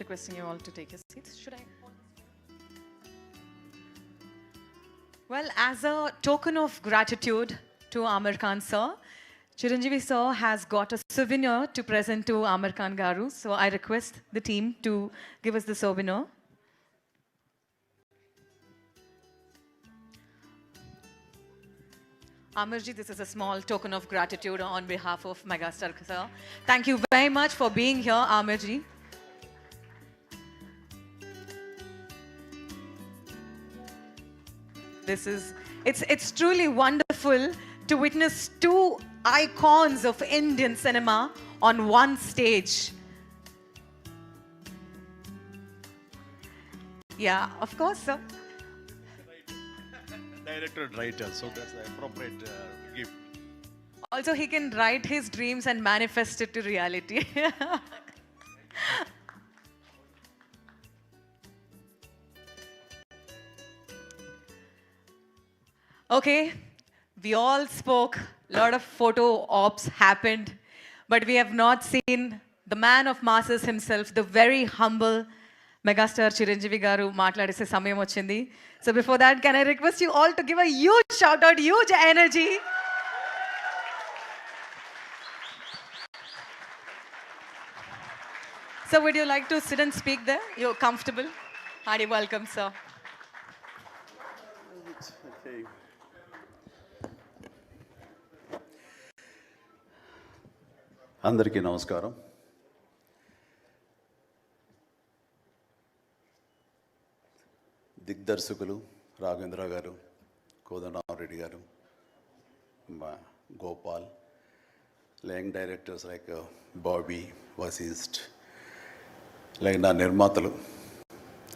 Requesting you all to take your seats. Should I? Well, as a token of gratitude to Amir Khan sir, Chiranjeevi sir has got a souvenir to present to Amir Khan Garu. So I request the team to give us the souvenir. Amirji, this is a small token of gratitude on behalf of Megastar sir. Thank you very much for being here, Amirji. It's truly wonderful to witness two icons of Indian cinema on one stage. Yeah, of course, sir. Director and writer, so that's the appropriate gift. Also, he can write his dreams and manifest it to reality. Okay, we all spoke, a lot of photo ops happened, but we have not seen the man of masses himself, the very humble Megastar Chiranjeevi Garu మాట్లాడేసే సమయం వచ్చింది. So before that, can I request you all to give a huge shout out, huge energy. So would you like to sit and speak there? You're comfortable? Hearty welcome, sir. Okay. అందరికీ నమస్కారం. దిగ్దర్శకులు రాఘవేంద్ర గారు, కోదండరామరెడ్డి గారు, Gopal, young directors like Bobby, Vasishta, like నా నిర్మాతలు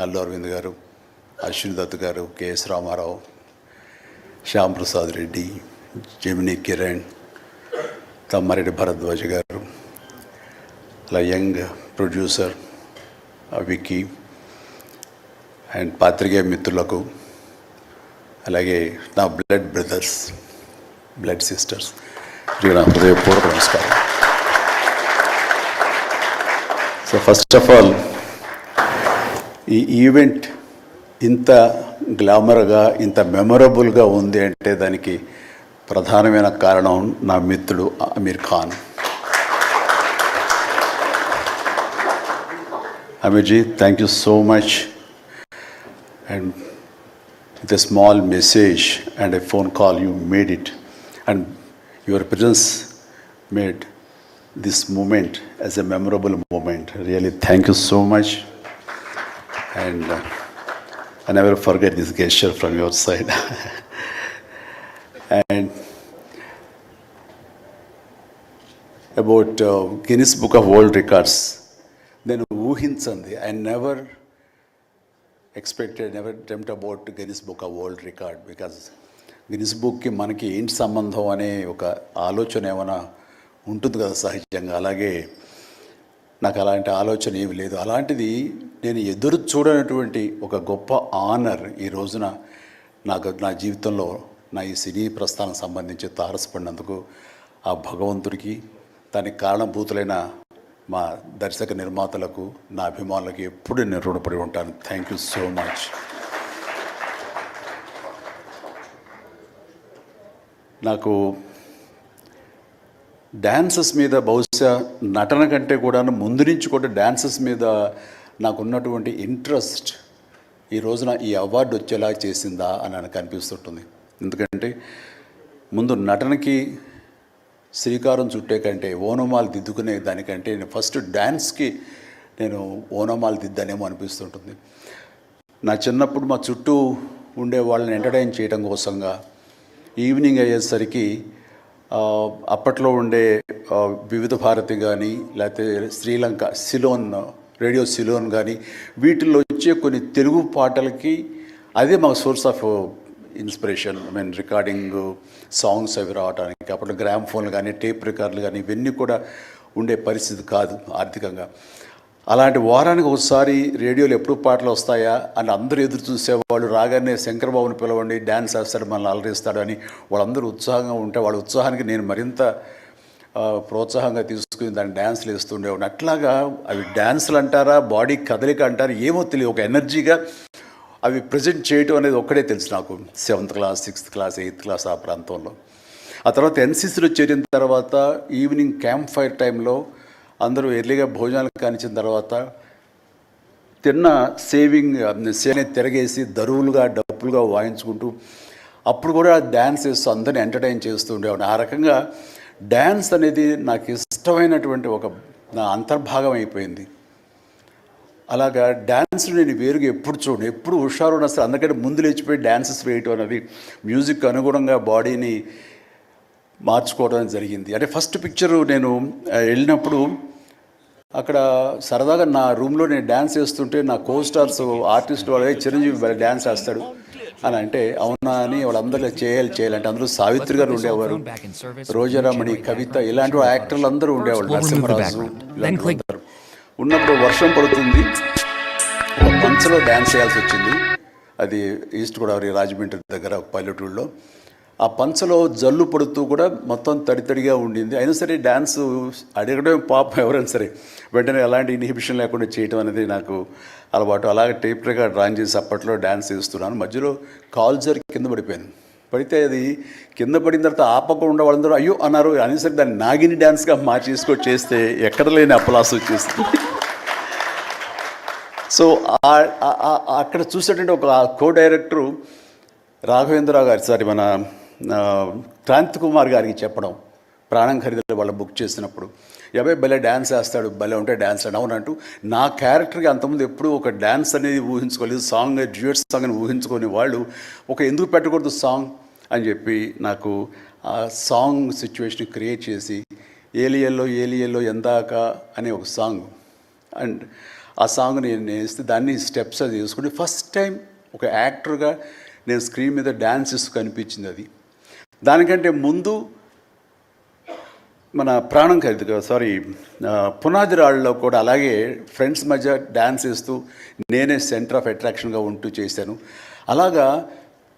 అల్లు అరవింద్ గారు, అశ్విన్ దత్ గారు, K S Ramarao, Shyam Prasad Reddy, Gemini Kiran, Tammareddy Bharadwaj గారు, అలా యంగ్ ప్రొడ్యూసర్ విక్కీ అండ్ పాత్రికేయ మిత్రులకు, అలాగే నా బ్లడ్ బ్రదర్స్, బ్లడ్ సిస్టర్స్, నా హృదయపూర్వక నమస్కారం. సో ఫస్ట్ ఆఫ్ ఆల్ ఈ ఈవెంట్ ఇంత గ్లామర్గా, ఇంత మెమొరబుల్గా ఉంది అంటే దానికి ప్రధానమైన కారణం నా మిత్రుడు Aamir Khan. Aamirji, thank you so much. And with a small message and a phone call, you made it. And your presence made this moment as a memorable moment. Really, thank you so much. And I never forget this gesture from your side. And about Guinness Book of World Records, then ఊహించండి, I never expected, never dreamt about Guinness Book of World Record, because Guinness బుక్కి మనకి ఏంటి సంబంధం అనే ఒక ఆలోచన ఏమైనా ఉంటుంది కదా సహజంగా. అలాగే నాకు అలాంటి ఆలోచన ఏమి లేదు. అలాంటిది నేను ఎదురు చూడనటువంటి ఒక గొప్ప ఆనర్ ఈ రోజున నా జీవితంలో నా ఈ సినీ ప్రస్థానం సంబంధించి తారసపడినందుకు ఆ భగవంతుడికి, దానికి కారణభూతులైన మా దర్శక నిర్మాతలకు, నా అభిమానులకు ఎప్పుడు నేను రుణపడి ఉంటాను. Thank you so much. నాకు డ్యాన్సెస్ మీద, బహుశా నటన కంటే కూడా ముందు నుంచి కూడా డ్యాన్సెస్ మీద నాకున్నటువంటి ఇంట్రెస్ట్ ఈ రోజున ఈ అవార్డు వచ్చేలా చేసిందా అని నాకు అనిపిస్తుంటుంది. ఎందుకంటే ముందు నటనకి శ్రీకారం చుట్టే కంటే, ఓనమాలు దిద్దుకునే దానికంటే నేను ఫస్ట్ డ్యాన్స్కి నేను ఓనమాలు దిద్దానేమో అనిపిస్తుంటుంది. నా చిన్నప్పుడు మా చుట్టూ ఉండే వాళ్ళని ఎంటర్టైన్ చేయడం కోసంగా ఈవినింగ్ అయ్యేసరికి అప్పట్లో ఉండే వివిధ భారతి కానీ, లేకపోతే శ్రీలంక సిలోన్, రేడియో సిలోన్ కానీ, వీటిల్లో వచ్చే కొన్ని తెలుగు పాటలకి అదే మాకు source of inspiration. Recording songs అవి రావడానికి అప్పట్లో గ్రామ్ ఫోన్లు కానీ, టేప్ రికార్డులు కానీ ఇవన్నీ కూడా ఉండే పరిస్థితి కాదు ఆర్థికంగా. అలాంటి వారానికి ఒకసారి రేడియోలో ఎప్పుడు పాటలు వస్తాయా అని అందరూ ఎదురు చూసేవాళ్ళు. రాగానే శంకర్బాబుని పిలవండి, డ్యాన్స్ వేస్తాడు, మనల్ని అలరిస్తాడు అని వాళ్ళందరూ ఉత్సాహంగా ఉంటే వాళ్ళ ఉత్సాహానికి నేను మరింత ప్రోత్సాహంగా తీసుకుని దాన్ని డ్యాన్స్లు వేస్తుండేవాడిని. అట్లాగా అవి డ్యాన్సులు అంటారా, బాడీ కదలిక అంటారా ఏమో తెలియదు, ఒక ఎనర్జీగా అవి ప్రజెంట్ చేయటం అనేది ఒక్కడే తెలుసు నాకు. 7th class, 6th class, 8th class ఆ ప్రాంతంలో. ఆ తర్వాత ఎన్సీసీలో చేరిన తర్వాత ఈవినింగ్ క్యాంప్ ఫైర్ టైంలో అందరూ ఎర్లీగా భోజనాలు కానిచ్చిన తర్వాత తిన్న సేనే తిరగేసి దరువులుగా డప్పులుగా వాయించుకుంటూ అప్పుడు కూడా డ్యాన్స్ చేస్తూ అందరిని ఎంటర్టైన్ చేస్తూ ఉండేవాడు. ఆ రకంగా డ్యాన్స్ అనేది నాకు ఇష్టమైనటువంటి ఒక నా అంతర్భాగం అయిపోయింది. అలాగా డ్యాన్స్ నేను వేరుగా ఎప్పుడు చూడండి, ఎప్పుడు హుషారు ఉన్న అసలు అందుకంటే ముందు లేచిపోయి డ్యాన్సెస్ వేయటం అనేది మ్యూజిక్ అనుగుణంగా బాడీని మార్చుకోవడం జరిగింది. అంటే ఫస్ట్ పిక్చరు నేను వెళ్ళినప్పుడు అక్కడ సరదాగా నా రూమ్లో నేను డ్యాన్స్ చేస్తుంటే నా కో స్టార్స్ ఆర్టిస్ట్ వాళ్ళే చిరంజీవి డ్యాన్స్ వేస్తాడు అని అంటే అవునా అని వాళ్ళందరూ చేయాలంటే అందరూ సావిత్రి గారు ఉండేవారు, రోజారామణి, కవిత ఇలాంటి యాక్టర్లు అందరూ ఉండేవాళ్ళు, నరసింహరాజు ఇలాంటి ఉన్నప్పుడు వర్షం పడుతుంది, ఒక పంచలో డ్యాన్స్ చేయాల్సి వచ్చింది. అది ఈస్ట్ గోదావరి రాజమండ్రి దగ్గర పల్లెటూళ్ళలో. ఆ పంచలో జల్లు పడుతూ కూడా మొత్తం తడితడిగా ఉండింది. అయినా సరే డ్యాన్స్ అడగడం పాపం ఎవరైనా సరే వెంటనే ఎలాంటి ఇన్హిబిషన్ లేకుండా చేయడం అనేది నాకు అలవాటు. అలాగే టేప్ రికార్డ్ డ్రాయింగ్ చేసి అప్పట్లో డ్యాన్స్ చేస్తున్నాను. మధ్యలో కాల్ జరి కింద పడిపోయాను. పడితే అది కింద పడిన తర్వాత ఆపకుండా వాళ్ళందరూ అయ్యో అన్నారు. అనేసరికి దాన్ని నాగిని డ్యాన్స్గా మార్చేసుకొని చేస్తే ఎక్కడ లేని అప్పలాస్ వచ్చేస్తుంది. సో అక్కడ చూసేటంటే ఒక కో డైరెక్టరు రాఘవేంద్రరావు గారి సారి మన క్రాంతి కుమార్ గారికి చెప్పడం, ప్రాణం ఖరీదులు వాళ్ళు బుక్ చేసినప్పుడు ఎవే భలే డ్యాన్స్ వేస్తాడు, భలే ఉంటే డ్యాన్స్ అని అవునంటూ నా క్యారెక్టర్కి అంతకుముందు ఎప్పుడూ ఒక డ్యాన్స్ అనేది ఊహించుకోలేదు. సాంగ్ డ్యూయట్ సాంగ్ అని ఊహించుకొని వాళ్ళు ఒక ఎందుకు పెట్టకూడదు సాంగ్ అని చెప్పి నాకు ఆ సాంగ్ సిచ్యువేషన్ క్రియేట్ చేసి ఏలియల్లో ఎందాక అనే ఒక సాంగ్, అండ్ ఆ సాంగ్ నేను వేస్తే దాన్ని స్టెప్స్ అది చేసుకుంటే ఫస్ట్ టైం ఒక యాక్టర్గా నేను స్క్రీన్ మీద డ్యాన్స్ ఇస్తూ కనిపించింది. అది దానికంటే ముందు మన ప్రాణం ఖరీదు పునాది రాళ్ళలో కూడా అలాగే ఫ్రెండ్స్ మధ్య డ్యాన్స్ వేస్తూ నేనే సెంటర్ ఆఫ్ అట్రాక్షన్గా ఉంటూ చేశాను. అలాగా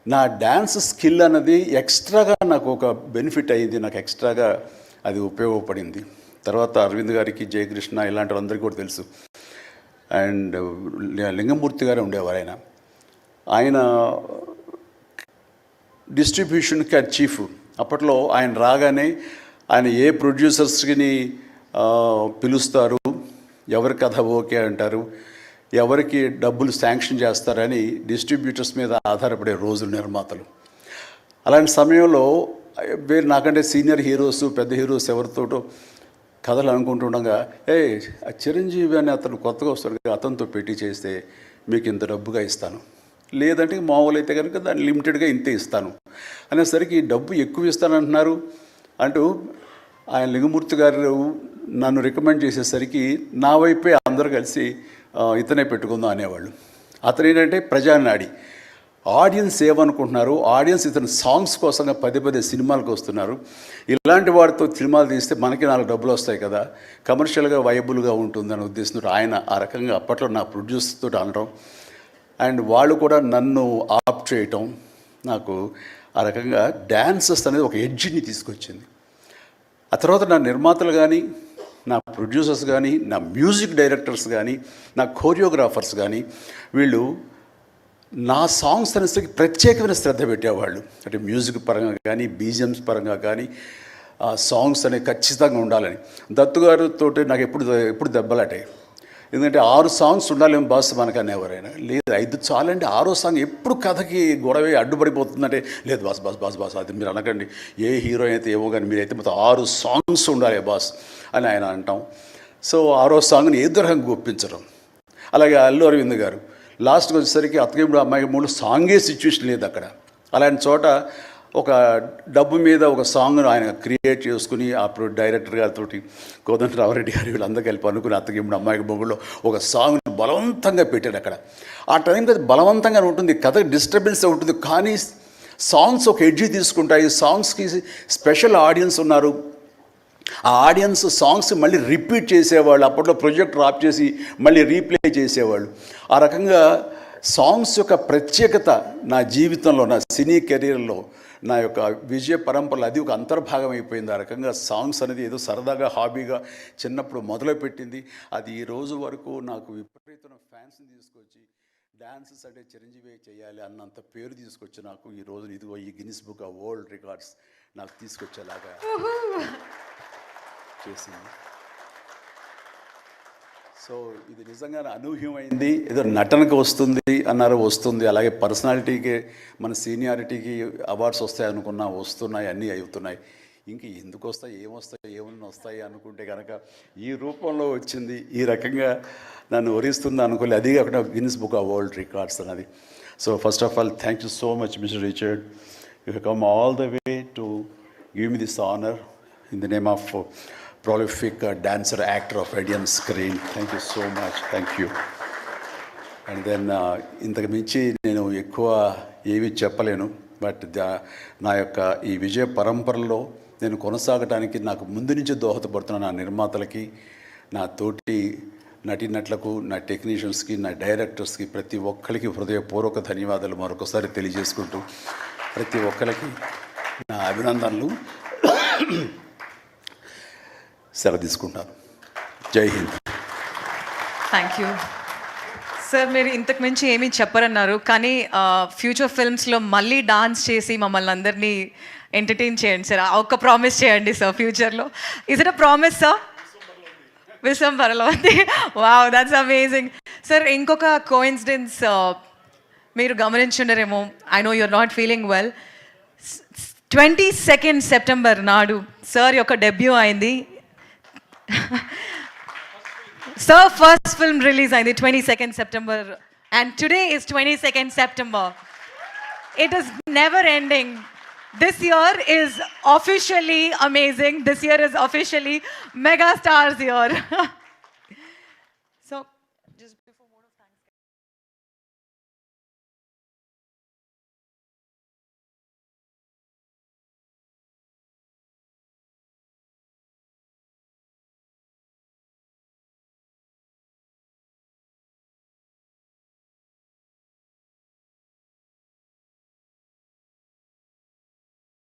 నా డ్యాన్స్ స్కిల్ అన్నది ఎక్స్ట్రాగా నాకు ఒక బెనిఫిట్ అయ్యింది, నాకు ఎక్స్ట్రాగా అది ఉపయోగపడింది. తర్వాత అరవింద్ గారికి, జయకృష్ణ ఇలాంటి వాళ్ళందరికీ కూడా తెలుసు. అండ్ లింగమూర్తి గారు ఉండేవారు. ఆయన డిస్ట్రిబ్యూషన్కి అది చీఫ్. అప్పట్లో ఆయన రాగానే ఆయన ఏ ప్రొడ్యూసర్స్కి పిలుస్తారు, ఎవరి కథ ఓకే అంటారు, ఎవరికి డబ్బులు శాంక్షన్ చేస్తారని డిస్ట్రిబ్యూటర్స్ మీద ఆధారపడే రోజులు నిర్మాతలు. అలాంటి సమయంలో వేరు నాకంటే సీనియర్ హీరోస్, పెద్ద హీరోస్ ఎవరితోటో కథలు అనుకుంటుండగా ఆ చిరంజీవి అని అతను కొత్తగా వస్తాడు, అతనితో పెట్టి చేస్తే మీకు ఇంత డబ్బుగా ఇస్తాను, లేదంటే మామూలు అయితే కనుక దాన్ని లిమిటెడ్గా ఇంతే ఇస్తాను అనేసరికి డబ్బు ఎక్కువ ఇస్తానంటున్నారు అంటూ ఆయన లింగమూర్తి గారు నన్ను రికమెండ్ చేసేసరికి నా వైపే అందరూ కలిసి ఇతనే పెట్టుకుందాం అనేవాళ్ళు. అతను ఏంటంటే ప్రజానాడి, ఆడియన్స్ ఏమనుకుంటున్నారు, ఆడియన్స్ ఇతను సాంగ్స్ కోసంగా పదే సినిమాలకు వస్తున్నారు, ఇలాంటి వాడితో సినిమాలు తీస్తే మనకి 4 డబ్బులు వస్తాయి కదా, కమర్షియల్గా వైబుల్గా ఉంటుందని ఉద్దేశంతో ఆయన ఆ రకంగా అప్పట్లో నా ప్రొడ్యూసర్తో అనడం, అండ్ వాళ్ళు కూడా నన్ను ఆప్ చేయటం నాకు ఆ రకంగా డ్యాన్సెస్ అనేది ఒక ఎడ్జిని తీసుకొచ్చింది. ఆ తర్వాత నా నిర్మాతలు కానీ, నా ప్రొడ్యూసర్స్ కానీ, నా మ్యూజిక్ డైరెక్టర్స్ కానీ, నా కోరియోగ్రాఫర్స్ కానీ వీళ్ళు నా సాంగ్స్ అనేసరికి ప్రత్యేకమైన శ్రద్ధ పెట్టేవాళ్ళు. అంటే మ్యూజిక్ పరంగా కానీ, బీజిఎమ్స్ పరంగా కానీ ఆ సాంగ్స్ అనేవి ఖచ్చితంగా ఉండాలని. దత్తు గారితో నాకు ఎప్పుడు దెబ్బలాటాయి. ఎందుకంటే 6 సాంగ్స్ ఉండాలేమో బాస్ మనకన్నా ఎవరైనా, లేదు 5 చాలండి, 6వ సాంగ్ ఎప్పుడు కథకి గొడవ అడ్డుపడిపోతుందంటే లేదు బాస్ అది మీరు అనకండి, ఏ హీరో అయితే ఏమో కానీ మీరైతే మొత్తం 6 సాంగ్స్ ఉండాలి బాస్ అని ఆయన అంటాం. సో 6వ సాంగ్ని ఏదో రకంగా ఒప్పించడం. అలాగే అల్లు అరవింద్ గారు లాస్ట్కి వచ్చేసరికి అత్తగేముడు అమ్మాయికి 3 సాంగే సిచ్యువేషన్ లేదు అక్కడ. అలాంటి చోట ఒక డబ్బు మీద ఒక సాంగ్ను ఆయన క్రియేట్ చేసుకుని ఆ డైరెక్టర్ గారితో కోదండ రామరెడ్డి గారు వీళ్ళందరూ కలిపి అనుకుని అత్తగేముడు అమ్మాయికి బొగ్గులో ఒక సాంగ్ను బలవంతంగా పెట్టాడు అక్కడ. ఆ టైంకి అది బలవంతంగా ఉంటుంది, కథ డిస్టర్బెన్స్ ఉంటుంది, కానీ సాంగ్స్ ఒక ఎడ్జి తీసుకుంటాయి. సాంగ్స్కి స్పెషల్ ఆడియన్స్ ఉన్నారు. ఆ ఆడియన్స్ సాంగ్స్ మళ్ళీ రిపీట్ చేసేవాళ్ళు. అప్పట్లో ప్రొజెక్టర్ ఆఫ్ చేసి మళ్ళీ రీప్లే చేసేవాళ్ళు. ఆ రకంగా సాంగ్స్ యొక్క ప్రత్యేకత నా జీవితంలో, నా సినీ కెరీర్లో, నా యొక్క విజయ పరంపరలో అది ఒక అంతర్భాగం అయిపోయింది. ఆ రకంగా సాంగ్స్ అనేది ఏదో సరదాగా హాబీగా చిన్నప్పుడు మొదలుపెట్టింది. అది ఈ రోజు వరకు నాకు విపరీతమైన ఫ్యాన్స్ని తీసుకొచ్చి డ్యాన్సెస్ అంటే చిరంజీవి చేయాలి అన్నంత పేరు తీసుకొచ్చి నాకు ఈ రోజు ఇదిగో ఈ Guinness book of world records నాకు తీసుకొచ్చేలాగా చేసింది. సో ఇది నిజంగా అనూహ్యమైంది. ఏదో నటనకు వస్తుంది అన్నారు, వస్తుంది. అలాగే పర్సనాలిటీకి, మన సీనియారిటీకి అవార్డ్స్ వస్తాయి అనుకున్నా వస్తున్నాయి, అన్నీ అవుతున్నాయి. ఇంక ఎందుకు వస్తాయి, ఏమన్నా వస్తాయి అనుకుంటే కనుక ఈ రూపంలో వచ్చింది. ఈ రకంగా నన్ను వరిస్తుంది అనుకోలే. అది కాకుండా Guinness book of world records అన్నది. So first of all thank you so much mister Richard. You have come all the way to give me this honour in the name of prolific dancer, actor of Indian screen. Thank you so much. Thank you. And then ఇంతకు మించి నేను ఎక్కువ ఏవి చెప్పలేను. But నా యొక్క ఈ విజయ పరంపరలో నేను కొనసాగడానికి నాకు ముందు నుంచి దోహదపడుతున్న నా నిర్మాతలకి, నా తోటి నటీనటులకు, నా టెక్నీషియన్స్కి, నా డైరెక్టర్స్కి, ప్రతి ఒక్కరికి హృదయపూర్వక ధన్యవాదాలు మరొకసారి తెలియజేసుకుంటూ ప్రతి ఒక్కరికి నా అభినందనలు సెలవు తీసుకుంటాను. జై హింద్. Thank you sir. మీరు ఇంతకు మించి ఏమీ చెప్పరన్నారు, కానీ ఫ్యూచర్ ఫిల్మ్స్లో మళ్ళీ డాన్స్ చేసి మమ్మల్ని అందరినీ ఎంటర్టైన్ చేయండి సార్. ఒక్క ప్రామిస్ చేయండి సార్ ఫ్యూచర్లో. Is it a promise sir? విశ్వంబరలో ఉంది. Wow, that's amazing sir. ఇంకొక కోఇన్సిడెన్స్ మీరు గమనించుండరేమో. I know you're not feeling well. 22nd September నాడు సార్ యొక్క డెబ్యూ అయింది. Sir, first film release on the 22nd September, and today is 22nd September. It is never ending. This year is officially amazing. This year is officially Mega Stars year.